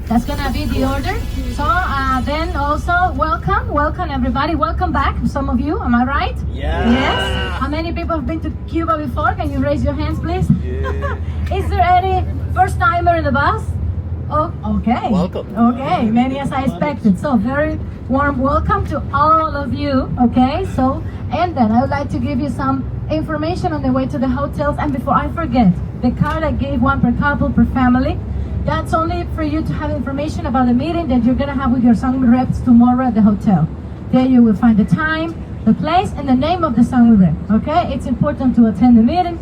That's gonna be the order. So then also welcome everybody. Welcome back, some of you. Am I right? Yeah. Yes. How many people have been to Cuba before? Can you raise your hands, please? Yeah. Is there any first timer in the bus? Oh, okay. Welcome. Okay, many as I expected. So very warm welcome to all of you. Okay, so and then I would like to give you some information on the way to the hotels. And before I forget, the card I gave, one per couple per family. That's only for you to have information about the meeting that you're gonna have with your Sangre reps tomorrow at the hotel. There you will find the time, the place, and the name of the Sangre rep. Okay, it's important to attend the meeting,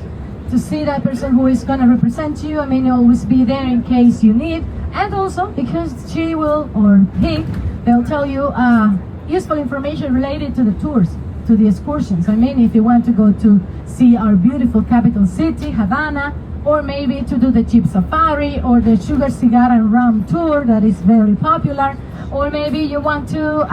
to see that person who is gonna represent you. I mean, always be there in case you need, and also because she will or he, they'll tell you useful information related to the tours, to the excursions. I mean, if you want to go to see our beautiful capital city, Havana, or maybe to do the Jeep Safari or the Sugar, Cigar and Rum tour that is very popular, or maybe you want to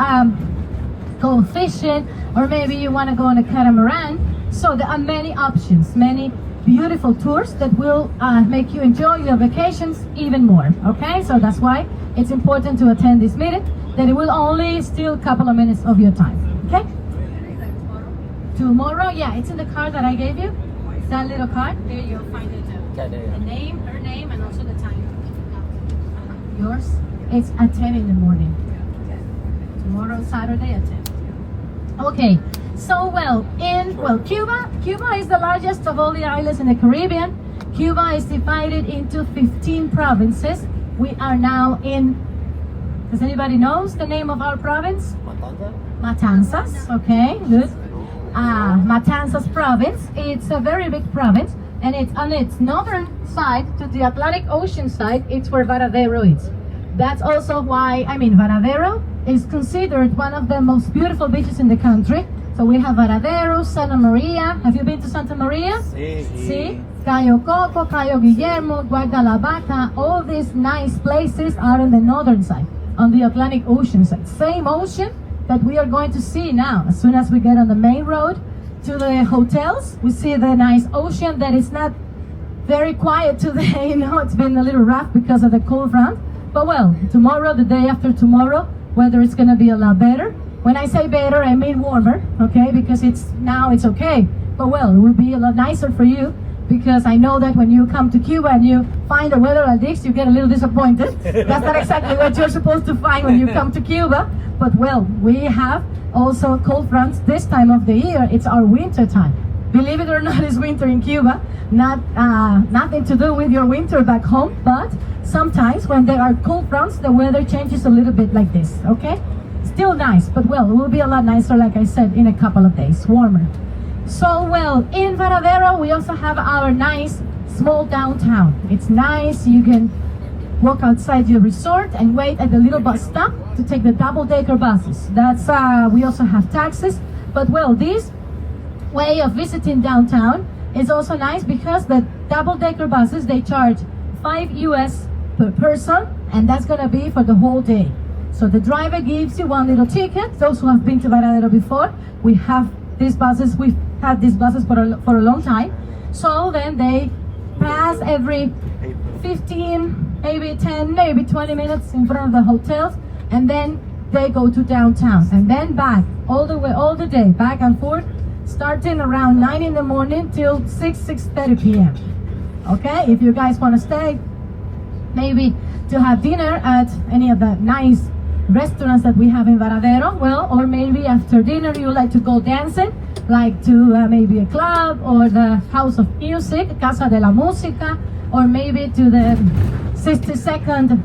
go fishing, or maybe you want to go on a catamaran. So there are many options, many beautiful tours that will make you enjoy your vacations even more. Okay, so that's why it's important to attend this meeting, that it will only steal a couple of minutes of your time. Okay? Tomorrow, yeah, it's in the card that I gave you. That little card. There you'll find it. The name, her name, and also the time. Yours? It's at 10 in the morning. Tomorrow, Saturday at 10. Okay, so Cuba is the largest of all the islands in the Caribbean. Cuba is divided into 15 provinces. We are now in, does anybody knows the name of our province? Matanzas, okay, good. Matanzas province, it's a very big province, and it's on its northern side to the Atlantic Ocean side. It's where Varadero is. That's also why, Varadero is considered one of the most beautiful beaches in the country. So we have Varadero, Santa Maria. Have you been to Santa Maria? Sí. Cayo Coco, Cayo Guillermo, Guadalajara. All these nice places are on the northern side, on the Atlantic Ocean side. Same ocean that we are going to see now. As soon as we get on the main road to the hotels, we see the nice ocean that is not very quiet today. It's been a little rough because of the cold front. But tomorrow, the day after tomorrow, weather is going to be a lot better. When I say better, I mean warmer, okay? Because it's okay. But it will be a lot nicer for you, because I know that when you come to Cuba and you find the weather like this, you get a little disappointed. That's not exactly what you're supposed to find when you come to Cuba. But we have also cold fronts this time of the year. It's our winter time. Believe it or not, it's winter in Cuba. Nothing to do with your winter back home, but sometimes when there are cold fronts, the weather changes a little bit like this, okay? Still nice, but it will be a lot nicer, like I said, in a couple of days, warmer. So in Varadero, we also have our nice small downtown. It's nice. You can walk outside your resort and wait at the little bus stop to take the double-decker buses. That's we also have taxis, but this way of visiting downtown is also nice, because the double-decker buses, they charge $5 per person, and that's gonna be for the whole day. So the driver gives you one little ticket. Those who have been to Varadero before, we've had these buses for a long time. So then they pass every 15, maybe 10, maybe 20 minutes in front of the hotels, and then they go to downtown, and then back all the day, back and forth, starting around 9 in the morning till 6:30 p.m. Okay, if you guys want to stay, maybe to have dinner at any of the nice restaurants that we have in Varadero, or maybe after dinner you like to go dancing, like to maybe a club or the House of Music, Casa de la Música, or maybe to the 62nd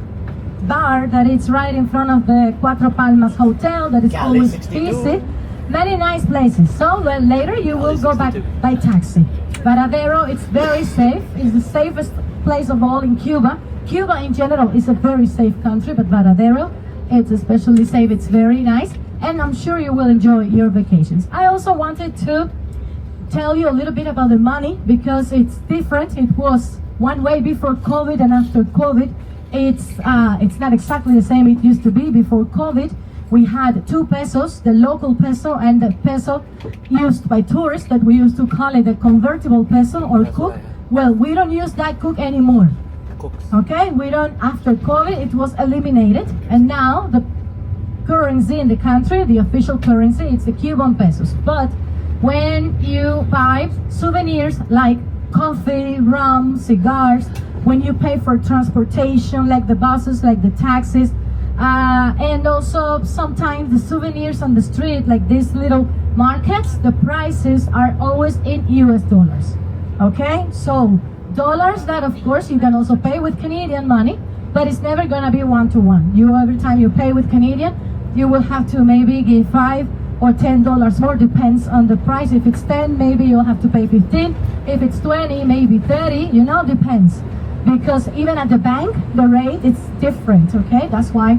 bar that is right in front of the Cuatro Palmas Hotel, that is always busy. Many nice places. So later you will go back by taxi. Varadero, it's very safe. It's the safest place of all in Cuba. Cuba in general is a very safe country, but Varadero, it's especially safe. It's very nice, and I'm sure you will enjoy your vacations. I also wanted to tell you a little bit about the money, because it's different. It was one way before COVID, and after COVID, it's not exactly the same it used to be. Before COVID, we had 2 pesos, the local peso, and the peso used by tourists that we used to call it the convertible peso or cook. We don't use that cook anymore. Okay, we don't, after COVID, it was eliminated, and now the currency in the country, the official currency, it's the Cuban pesos. But when you buy souvenirs like coffee, rum, cigars, when you pay for transportation, like the buses, like the taxis, and also sometimes the souvenirs on the street, like these little markets, the prices are always in US dollars. Okay, so dollars that of course you can also pay with Canadian money, but it's never gonna be one-to-one. You, every time you pay with Canadian, you will have to maybe give $5 or $10 more, depends on the price. If it's 10, maybe you'll have to pay 15. If it's 20, maybe 30, you know, depends. Because even at the bank, the rate is different, okay? That's why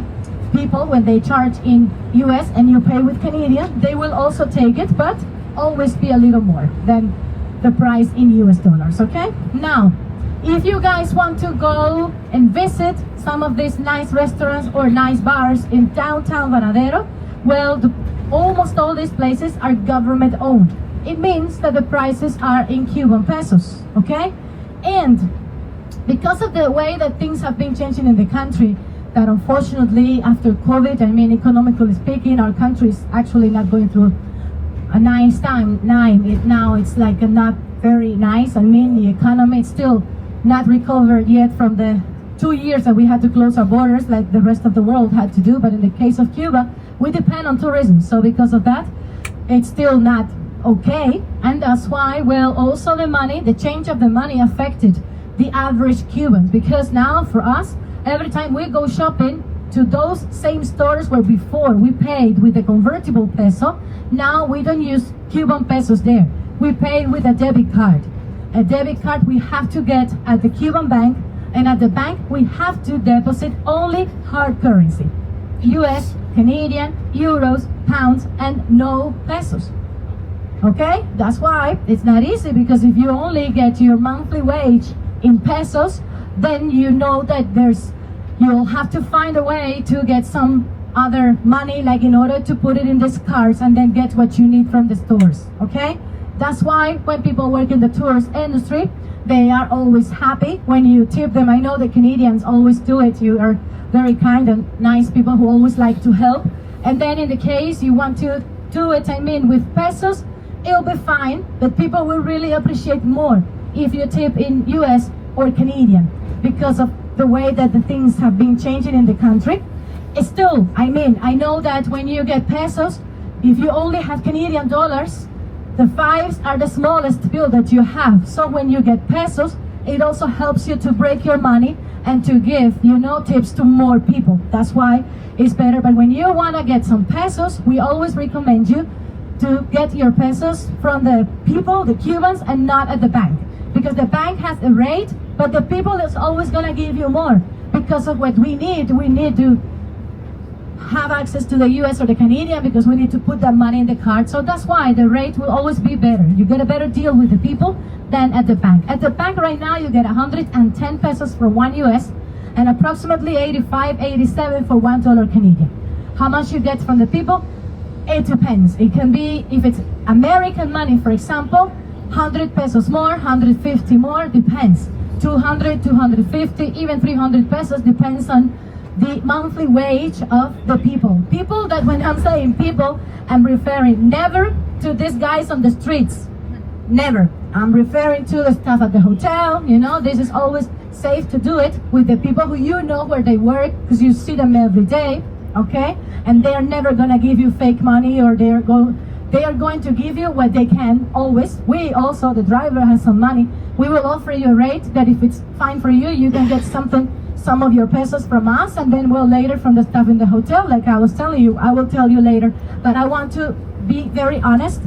people, when they charge in US and you pay with Canadian, they will also take it, but always be a little more than the price in US dollars, okay? Now, if you guys want to go and visit some of these nice restaurants or nice bars in downtown Varadero, well, almost all these places are government owned. It means that the prices are in Cuban pesos, okay? And because of the way that things have been changing in the country, that unfortunately after COVID, I mean, economically speaking, our country is actually not going through a nice time. Now it's like not very nice. I mean, the economy is still not recovered yet from the 2 years that we had to close our borders like the rest of the world had to do. But in the case of Cuba, we depend on tourism. So because of that, it's still not okay. And that's why, well, also the money, the change of the money affected the average Cubans. Because now for us, every time we go shopping to those same stores where before we paid with the convertible peso, now we don't use Cuban pesos there. We pay with a debit card. A debit card we have to get at the Cuban bank, and at the bank we have to deposit only hard currency. US, Canadian, euros, pounds, and no pesos. Okay? That's why it's not easy, because if you only get your monthly wage in pesos, then you know that you'll have to find a way to get some other money, like in order to put it in these cards and then get what you need from the stores, okay? That's why when people work in the tourist industry, they are always happy when you tip them. I know the Canadians always do it. You are very kind and nice people who always like to help. And then in the case you want to do it, I mean, with pesos, it'll be fine, but people will really appreciate more if you tip in US or Canadian, because of the way that the things have been changing in the country. Still, I mean, I know that when you get pesos, if you only have Canadian dollars, the fives are the smallest bill that you have. So when you get pesos, it also helps you to break your money and to give, you know, tips to more people. That's why it's better. But when you want to get some pesos, we always recommend you to get your pesos from the people, the Cubans, and not at the bank. Because the bank has a rate, but the people is always going to give you more. Because of what we need to have access to the US or the Canadian, because we need to put that money in the card. So that's why the rate will always be better. You get a better deal with the people than at the bank. At the bank right now, you get 110 pesos for 1 US and approximately 85, 87 for $1 Canadian. How much you get from the people? It depends. It can be, if it's American money, for example, 100 pesos more, 150 more, depends. 200, 250, even 300 pesos, depends on the monthly wage of the people. People that, when I'm saying people, I'm referring never to these guys on the streets. Never. I'm referring to the staff at the hotel. You know, this is always safe to do it with the people who you know where they work, because you see them every day, okay? And they are never gonna give you fake money, or they are going to give you what they can, always. We also, the driver has some money. We will offer you a rate that if it's fine for you, you can get some of your pesos from us, and then we'll later from the staff in the hotel, like I was telling you. I will tell you later. But I want to be very honest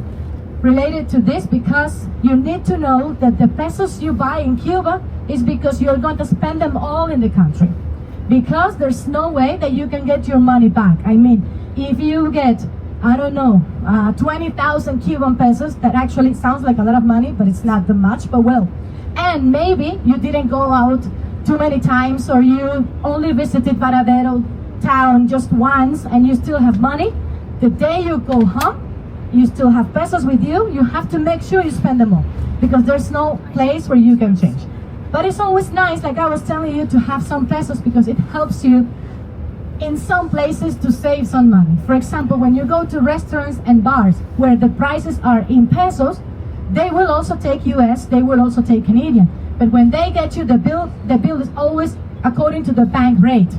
related to this, because you need to know that the pesos you buy in Cuba is because you're going to spend them all in the country. Because there's no way that you can get your money back. I mean, if you get, I don't know, 20,000 Cuban pesos, that actually sounds like a lot of money, but it's not that much, but well. And maybe you didn't go out too many times, or you only visited Varadero town just once, and you still have money. The day you go home, you still have pesos with you. You have to make sure you spend them all, because there's no place where you can change. But it's always nice, like I was telling you, to have some pesos because it helps you in some places to save some money. For example, when you go to restaurants and bars where the prices are in pesos, they will also take US, they will also take Canadian. But when they get you the bill is always according to the bank rate.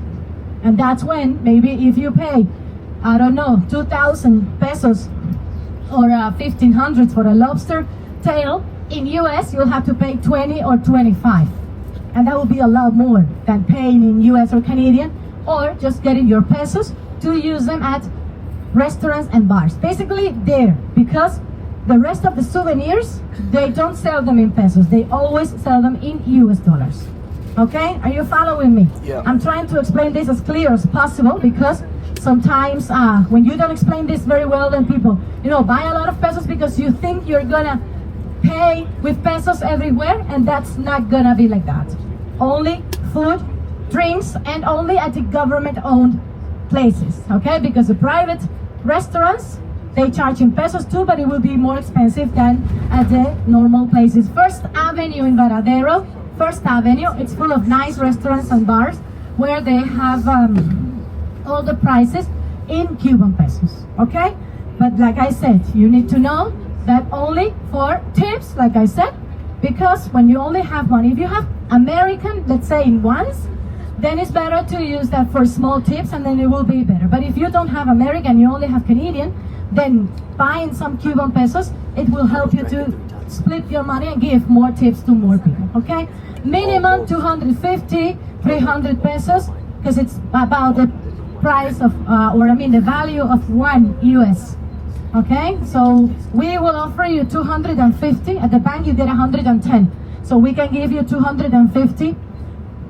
And that's when, maybe if you pay, I don't know, 2,000 pesos or 1,500 for a lobster tail, in US you'll have to pay 20 or 25. And that will be a lot more than paying in US or Canadian, or just getting your pesos to use them at restaurants and bars. Basically there, because the rest of the souvenirs, they don't sell them in pesos. They always sell them in US dollars. Okay, are you following me? Yeah. I'm trying to explain this as clear as possible because sometimes when you don't explain this very well, then people, buy a lot of pesos because you think you're gonna pay with pesos everywhere, and that's not gonna be like that. Only food, drinks, and only at the government-owned places, okay? Because the private restaurants, they charge in pesos too, but it will be more expensive than at the normal places. First Avenue in Varadero, First Avenue, it's full of nice restaurants and bars where they have all the prices in Cuban pesos, okay? But like I said, you need to know that only for tips, like I said, because when you only have money, if you have American, let's say in ones, then it's better to use that for small tips and then it will be better. But if you don't have American, you only have Canadian, then buying some Cuban pesos, it will help you to split your money and give more tips to more people, okay? Minimum 250, 300 pesos, because it's about the price of, the value of 1 US, okay? So we will offer you 250, at the bank you get 110. So we can give you 250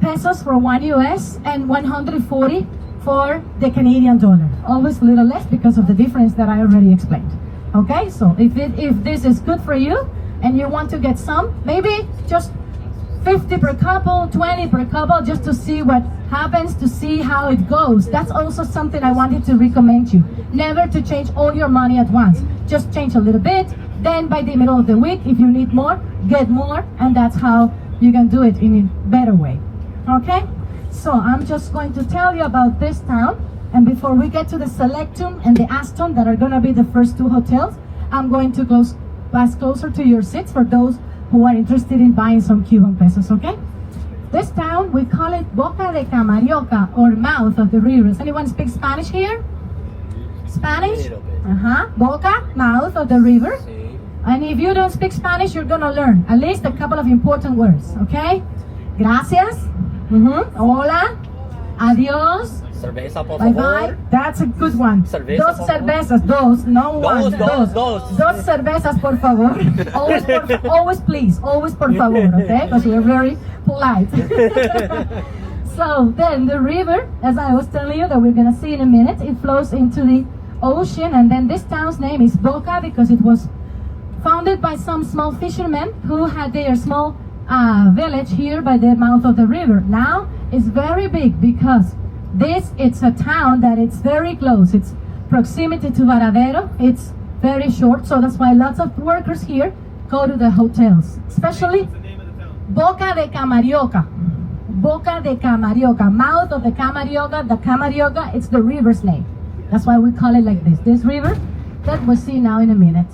pesos for 1 US and 140 for the Canadian dollar. Always a little less because of the difference that I already explained. Okay, so if this is good for you and you want to get some, maybe just 50 per couple, 20 per couple, just to see what happens, to see how it goes. That's also something I wanted to recommend you. Never to change all your money at once. Just change a little bit, then by the middle of the week, if you need more, get more, and that's how you can do it in a better way. Okay? So I'm just going to tell you about this town, and before we get to the Selectum and the Aston that are going to be the first two hotels, I'm going to pass closer to your seats for those who are interested in buying some Cuban pesos, okay? This town, we call it Boca de Camarioca, or mouth of the rivers. Anyone speak Spanish here? Spanish? Boca, mouth of the river. And if you don't speak Spanish, you're gonna learn at least a couple of important words, okay? Gracias. Hola. Adios. Cerveza, por bye favor. bye. That's a good one. Cerveza, dos cervezas, dos, no one. Dos cervezas, por favor. Always please, always por favor, okay? Because we're very polite. So then the river, as I was telling you that we're gonna see in a minute, it flows into the ocean, and then this town's name is Boca because it was founded by some small fishermen who had their small village here by the mouth of the river. Now it's very big because it's a town that it's very close. It's proximity to Varadero. It's very short, so that's why lots of workers here go to the hotels. Especially Boca de Camarioca. Boca de Camarioca, mouth of the Camarioca. The Camarioca, it's the river's name. That's why we call it like this. This river that we'll see now in a minute.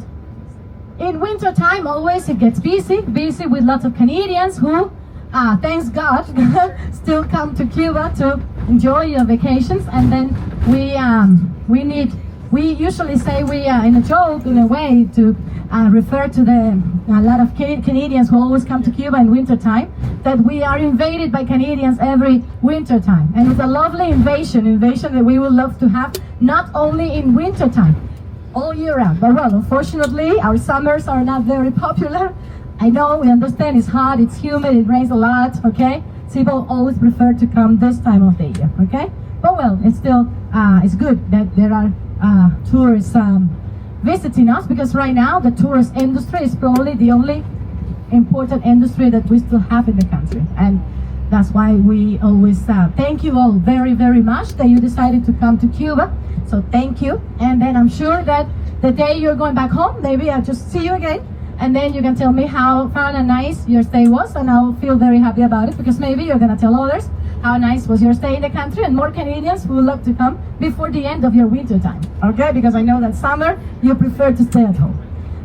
In winter time, always it gets busy with lots of Canadians who, thanks God, still come to Cuba to enjoy your vacations. And then we usually say in a joke, in a way, to refer to a lot of Canadians who always come to Cuba in winter time, that we are invaded by Canadians every winter time. And it's a lovely invasion that we would love to have, not only in winter time, all year round. But well, unfortunately, our summers are not very popular. I know, we understand it's hot, it's humid, it rains a lot, okay? People always prefer to come this time of the year, okay? But well, it's still, it's good that there are tourists visiting us, because right now the tourist industry is probably the only important industry that we still have in the country. And that's why we always thank you all very, very much that you decided to come to Cuba. So thank you. And then I'm sure that the day you're going back home, maybe I'll just see you again and then you can tell me how fun and nice your stay was, and I'll feel very happy about it, because maybe you're gonna tell others how nice was your stay in the country, and more Canadians who would love to come before the end of your winter time, okay? Because I know that summer you prefer to stay at home.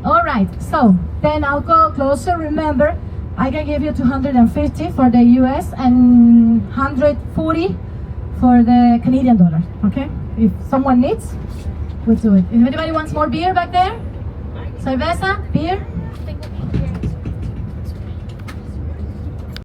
All right, so then I'll go closer. Remember, I can give you 250 for the US and 140 for the Canadian dollar, okay? If someone needs, we'll do it. If anybody wants more beer back there, cerveza, beer.